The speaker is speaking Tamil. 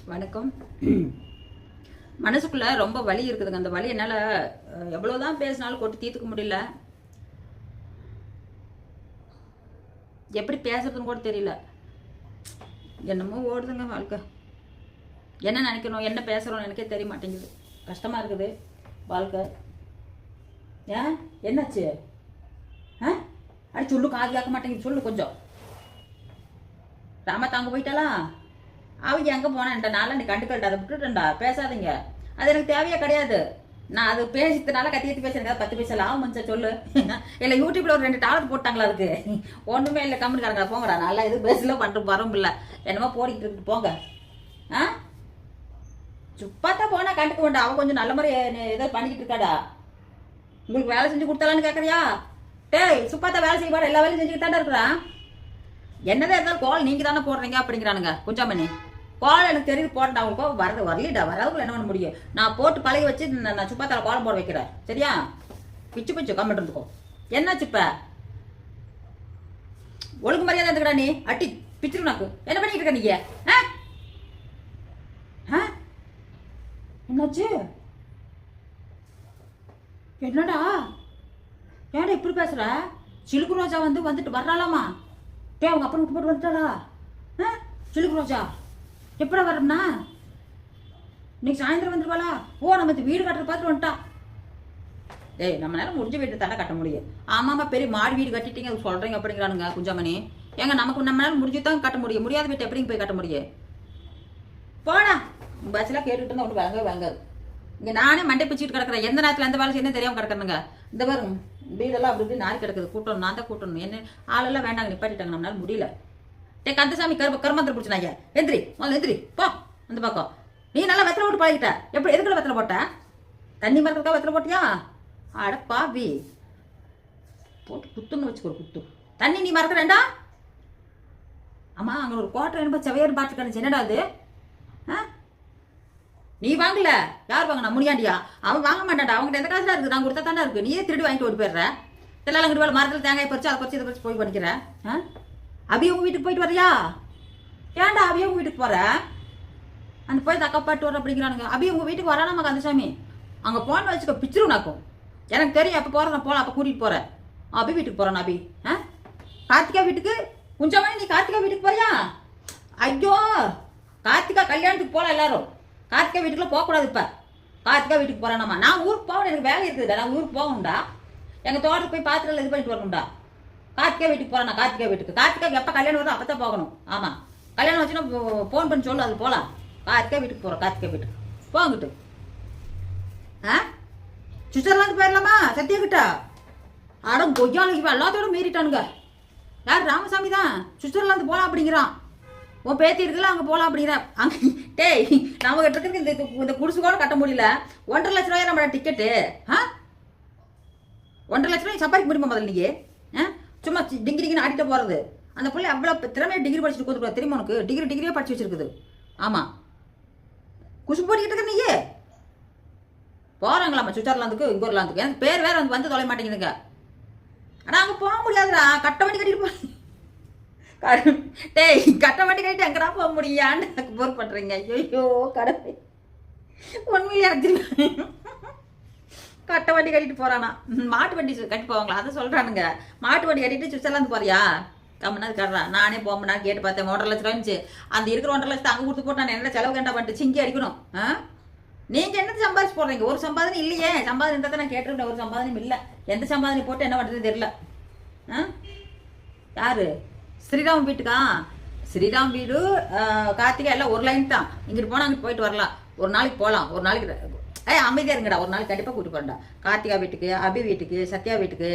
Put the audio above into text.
வணக்கம். மனசுக்குள்ள ரொம்ப வலி இருக்குதுங்க. அந்த வலி என்னால் எவ்வளோதான் பேசினாலும் கொட்டி தீர்த்துக்க முடியல. எப்படி பேசுறதுன்னு கூட தெரியல. என்னமோ ஓடுதுங்க வாழ்க்கை. என்ன நினைக்கணும், என்ன பேசுகிறோம் எனக்கே தெரிய மாட்டேங்குது. கஷ்டமாக இருக்குது வாழ்க்கை. ஏன் என்னாச்சு? சொல்லு, காது கேட்க மாட்டேங்குது. சொல்லு கொஞ்சம். ராமா தாங்க போயிட்டாளா? அவங்க எங்கே போனான்ட்ட நாளா நீ கண்டுக்கல்டா, அதை விட்டுட்டா, பேசாதீங்க. அது எனக்கு தேவையே கிடையாது. நான் அது பேசிட்டனால கத்தி பேசுறேன். 10 பைசா லாபம் மனுச்சா சொல்லு. இல்லை யூடியூப்ல ஒரு 2 டாலர் போட்டாங்களா? அதுக்கு ஒன்றுமே இல்லை. கம்முனுக்காரங்க போங்கடா. நல்லா இது பேசல பண்ணுற வரும் இல்லை. என்னமோ போடிக்கிட்டு இருக்கு போங்க. சுப்பாத்தான் போனா கண்டுக்க வேண்டாம். அவன் கொஞ்சம் நல்ல மாதிரி ஏதோ பண்ணிக்கிட்டு இருக்காடா. உங்களுக்கு வேலை செஞ்சு கொடுத்தாலான்னு கேட்குறியா? டேய் சுப்பாத்தா வேலை செய்வாடா, எல்லா வேலையும் செஞ்சுக்கிட்டு தானே இருக்கிறான். என்னதான் இருந்தாலும் கோல் நீங்கள் தானே போடுறீங்க அப்படிங்கிறானுங்க. குஞ்சாமணி கோலம் எனக்கு தெரியுது போட்டா. அவங்களுக்கு வரலிடா, வரவுக்குள்ள என்ன பண்ண முடியும்? நான் போட்டு பழகி வச்சு நான் சுப்பாத்தால கோலம் போட வைக்கிறேன். சரியா? பிச்சு கம்மிட்டு இருந்துக்கோ. என்னாச்சு இப்ப? ஒழுங்கு மரியாதை இருந்துக்கடா. நீ அட்டி பிச்சிரு. நாக்கு என்ன பண்ணிட்டு இருக்க நீங்க? என்னாச்சு? என்னடா ஏடா இப்படி பேசுற? சிலுக்கு ரோஜா வந்துட்டு வர்றாளாமா? அவங்க அப்பா விட்டு போட்டு வந்துட்டாளா? சிலுக்கு ரோஜா எப்படா வரம்னா? இன்னைக்கு சாயந்தரம் வந்துருவாளா? ஓ, நம்ம இந்த வீடு கட்டுற பார்த்துட்டு வந்துட்டா. ஏய், நம்மளால முடிஞ்ச வீட்டு தானே கட்ட முடியும். ஆமாம்மா, பெரிய மாடி வீடு கட்டிட்டீங்க அது சொல்றீங்க அப்படிங்கிறானுங்க. குஞ்சாமணி ஏங்க, நம்மளால முடிஞ்சு தான் கட்ட முடியும். முடியாத வீட்டு எப்படிங்க போய் கட்ட முடியும்? போடா. பஸ்ஸெல்லாம் கேட்டுட்டு இருந்தா ஒன்று வாங்கவே வாங்காது. இங்கே நானே மண்டை பிச்சுட்டு கிடக்குறேன். எந்த நேரத்தில் எந்த வேலை செய்யணும் தெரியாமல் கிடக்குறேங்க. இந்த பாருங்க, வீடெல்லாம் அப்படி இப்படி நாரி கிடக்குது. கூட்டணும், நான் தான் கூட்டணும். என்ன ஆளெல்லாம் வேண்டாங்க, நிப்பாட்டிட்டாங்க. நம்மளால முடியல. டே கந்தசாமி கருமந்திரம் பிடிச்சினாங்க. எந்திரி, முதல்ல எந்திரி போ அந்த பக்கம். நீ நல்லா வெத்தலை போட்டு பழகிட்ட. எப்படி எதுக்குள்ள வெத்தலை போட்ட? தண்ணி மரத்துக்கா வெத்தலை போட்டியா? அட பாவி, போட்டு குத்துன்னு வச்சுக்கோ. குத்து தண்ணி நீ மறக்கிறேன்டா. ஆமா, அங்கே ஒரு கோட்டை என்ன செவையர் பாட்டுக்கான என்னடா அது? நீ வாங்கல, யார் வாங்கினா? முனியாண்டியா? அவன் வாங்க மாட்டான்டா. அவங்ககிட்ட எந்த காசுலாம் இருக்குது? நான் கொடுத்தா தானே இருக்கு. நீயே திருடி வாங்கிட்டு ஓடி போயிடுற. இதெல்லாம் அங்கிட்டு வேலை மரத்தில் தேங்காய் பறிச்சு அதை பறிச்சு இதை பறிச்சு போய் பண்ணிக்கிறேன். அபிய உங்க வீட்டுக்கு போயிட்டு வரையா? ஏன்டா அபிய உங்க வீட்டுக்கு போற? அந்த போய் தக்கப்பாட்டு வர அப்படிங்கிறானுங்க. அபிய உங்க வீட்டுக்கு வரானாமா கந்தசாமி? அங்கே போன வச்சுக்க பிச்சிரும் நாக்கும். எனக்கு தெரியும். அப்போ போகிறேன், நான் போகலாம். அப்போ கூட்டிகிட்டு போகிறேன். அபி வீட்டுக்கு போகிறேன். அபி கார்த்திகா வீட்டுக்கு. குஞ்சமானி நீ கார்த்திகா வீட்டுக்கு போறியா? ஐயோ, கார்த்திகா கல்யாணத்துக்கு போகலாம் எல்லாரும். கார்த்திகா வீட்டுக்குள்ள போகக்கூடாது. இப்போ கார்த்திகா வீட்டுக்கு போகிறேன்னாமா? நான் ஊருக்கு போகணும், எனக்கு வேலை இருக்குதுடா. நான் ஊருக்கு போகணும்டா. எங்கள் தோட்டத்துக்கு போய் பாத்திரம் இது பண்ணிட்டு வரணும்டா. கார்த்திகா வீட்டுக்கு போகிறேன். கார்த்திகா வீட்டுக்கு. கார்த்திகாக்கு எப்போ கல்யாணம் வரும் அப்போ தான் போகணும். ஆமாம், கல்யாணம் வச்சுன்னா ஃபோன் பண்ணி சொல்லு, அது போகலாம். கார்த்திகா வீட்டுக்கு போகிறோம். கார்த்திகா வீட்டுக்கு போங்கிட்டு. சுவிட்சர்லாந்து போயிடலாமா? சத்தியகிட்டா அடம் கொய்யாளுக்கு எல்லாத்தோட மீறிட்டானுங்க. யார்? ராமசாமி தான். சுவிட்சர்லாந்து போகலாம் அப்படிங்கிறான். உன் பேத்தி இருக்குல்ல, அங்கே போகலாம் அப்படிங்கிறான். அங்கே டேய், நம்ம கிட்ட இருக்கிறது இந்த குடிசு கூட கட்ட முடியல. 1.5 லட்ச ரூபாய் நம்மளோட டிக்கெட்டு. 1.5 லட்ச ரூபாய் சம்பாதிக்க முடியுமா முதல்ல? நீங்க சும்மா டிகிரிக்குன்னு ஆடிட்டு போகிறது. அந்த பிள்ளை அவ்வளோ திறமையாக டிகிரி படிச்சுட்டு கொடுத்துருக்கா தெரியுமா உனக்கு? டிகிரியே படிச்சு வச்சிருக்குது. ஆமாம், குசு போட்டிக்கிட்டு இருக்க நீயே. போகிறாங்களாம்மா சுவிட்சர்லாந்துக்கு, இங்கோர்லாந்துக்கு. எனக்கு பேர் வேற வந்து தொலை மாட்டேங்குதுங்க. ஆனால் அங்கே போக முடியாதுடா. கட்ட வண்டி கட்டிட்டு போ. டேய், கட்ட வண்டி கட்டிட்டு எங்கடா போக முடியான்னு எனக்கு போர் பண்ணுறீங்க. ஐயோ கடவுளே, உண்மையிலே அடிச்சிருக்கேன். கட்ட வண்டி கட்டிட்டு போறானா? மாட்டு வண்டி கட்டி போவாங்களா? அதை சொல்றானுங்க. மாட்டு வண்டி கட்டிட்டு சுவிட்சர்லாந்து போறியா? கம்மனாது கட்டுறா. நானே போகணும்னா கேட்டு பார்த்தேன். 1.5 லட்சம் இருந்துச்சு. அந்த இருக்கிற 1.5 லட்சத்தை அங்கே கொடுத்து போட்டு நான் என்ன செலவு கண்டா பண்ணிட்டு சிங்கி அடிக்கணும். நீங்க என்னது சம்பாதிச்சு போடுறீங்க? ஒரு சம்பாதனை இல்லையே. சம்பாதனை இருந்தால் நான் கேட்டிருக்கேன். ஒரு சம்பாதனையும் இல்லை. எந்த சம்பாதனை போட்டு என்ன பண்ணுறது தெரியல. யாரு? ஸ்ரீராம் வீட்டுக்கா? ஸ்ரீராம் வீடு கார்த்திகா எல்லாம் ஒரு லைன் தான். இங்கிட்டு போனால் அங்கிட்டு போயிட்டு வரலாம். ஒரு நாளைக்கு போகலாம். ஒரு நாளைக்கு அமைதியாக இருங்கடா. ஒரு நாளைக்கு கண்டிப்பாக கூட்டிட்டு போறேன்டா. கார்த்திகா வீட்டுக்கு, அபி வீட்டுக்கு, சத்யா வீட்டுக்கு,